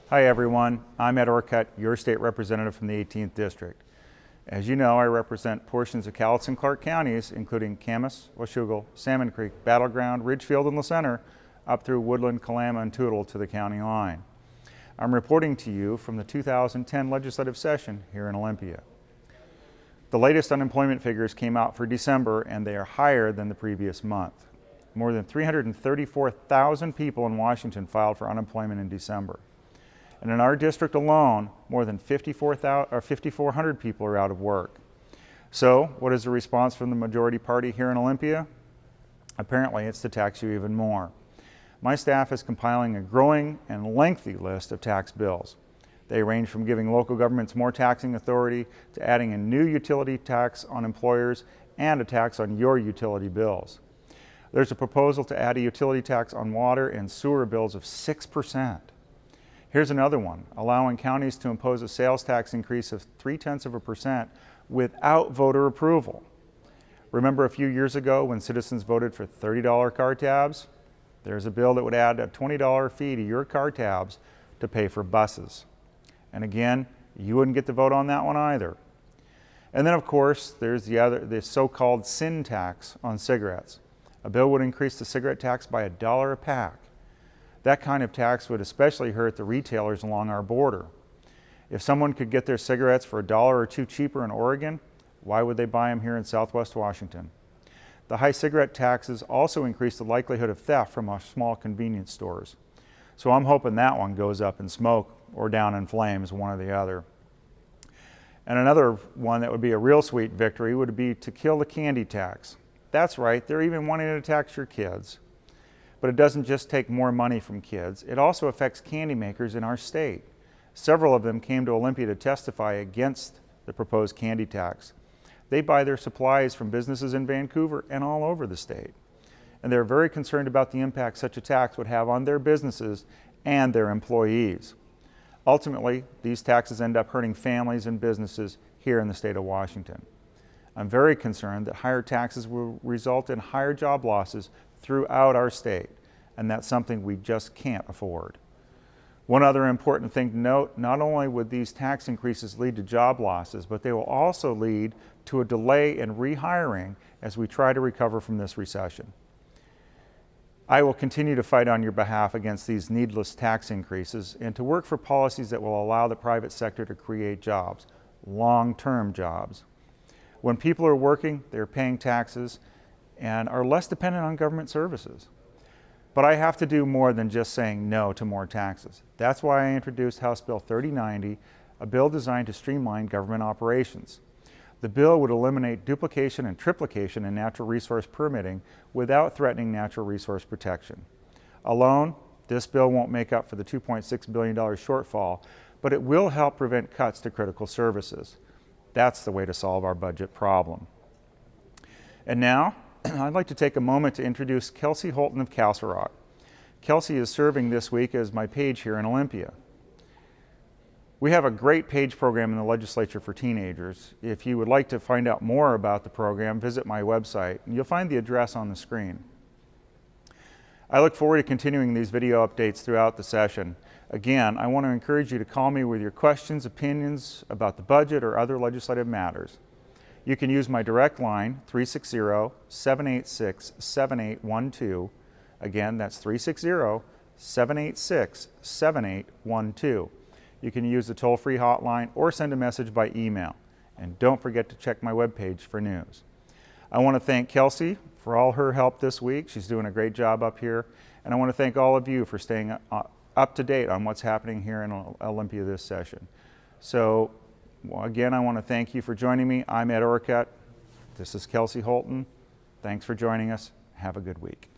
Hi everyone, I'm Ed Orcutt, your state representative from the 18th District. As you know, I represent portions of Cowlitz and Clark counties, including Camas, Washougal, Salmon Creek, Battleground, Ridgefield, and La Center, up through Woodland, Kalama, and Toutle to the county line. I'm reporting to you from the 2010 legislative session here in Olympia. The latest unemployment figures came out for December, and they are higher than the previous month. More than 334,000 people in Washington filed for unemployment in December. And in our district alone, more than 5,400 people are out of work. So, what is the response from the majority party here in Olympia? Apparently, it's to tax you even more. My staff is compiling a growing and lengthy list of tax bills. They range from giving local governments more taxing authority to adding a new utility tax on employers and a tax on your utility bills. There's a proposal to add a utility tax on water and sewer bills of 6%. Here's another one, allowing counties to impose a sales tax increase of 0.3% without voter approval. Remember a few years ago when citizens voted for $30 car tabs? There's a bill that would add a $20 fee to your car tabs to pay for buses. And again, you wouldn't get to vote on that one either. And then of course, there's the so-called sin tax on cigarettes. A bill would increase the cigarette tax by $1 a pack. That kind of tax would especially hurt the retailers along our border. If someone could get their cigarettes for $1 or $2 cheaper in Oregon, why would they buy them here in Southwest Washington? The high cigarette taxes also increase the likelihood of theft from our small convenience stores. So I'm hoping that one goes up in smoke or down in flames, one or the other. And another one that would be a real sweet victory would be to kill the candy tax. That's right, they're even wanting to tax your kids. But it doesn't just take more money from kids, it also affects candy makers in our state. Several of them came to Olympia to testify against the proposed candy tax. They buy their supplies from businesses in Vancouver and all over the state. And they're very concerned about the impact such a tax would have on their businesses and their employees. Ultimately, these taxes end up hurting families and businesses here in the state of Washington. I'm very concerned that higher taxes will result in higher job losses throughout our state, and that's something we just can't afford. One other important thing to note, not only would these tax increases lead to job losses, but they will also lead to a delay in rehiring as we try to recover from this recession. I will continue to fight on your behalf against these needless tax increases and to work for policies that will allow the private sector to create jobs, long-term jobs. When people are working, they're paying taxes and are less dependent on government services. But I have to do more than just saying no to more taxes. That's why I introduced House Bill 3090, a bill designed to streamline government operations. The bill would eliminate duplication and triplication in natural resource permitting without threatening natural resource protection. Alone, this bill won't make up for the $2.6 billion shortfall, but it will help prevent cuts to critical services. That's the way to solve our budget problem. And now, I'd like to take a moment to introduce Kelsey Holton of Castle Rock. Kelsey is serving this week as my page here in Olympia. We have a great page program in the legislature for teenagers. If you would like to find out more about the program, visit my website, and you'll find the address on the screen. I look forward to continuing these video updates throughout the session. Again, I want to encourage you to call me with your questions, opinions about the budget or other legislative matters. You can use my direct line, 360-786-7812. Again, that's 360-786-7812. You can use the toll-free hotline or send a message by email. And don't forget to check my webpage for news. I want to thank Kelsey for all her help this week. She's doing a great job up here. And I want to thank all of you for staying up to date on what's happening here in Olympia this session. So, again, I want to thank you for joining me. I'm Ed Orcutt. This is Kelsey Holton. Thanks for joining us. Have a good week.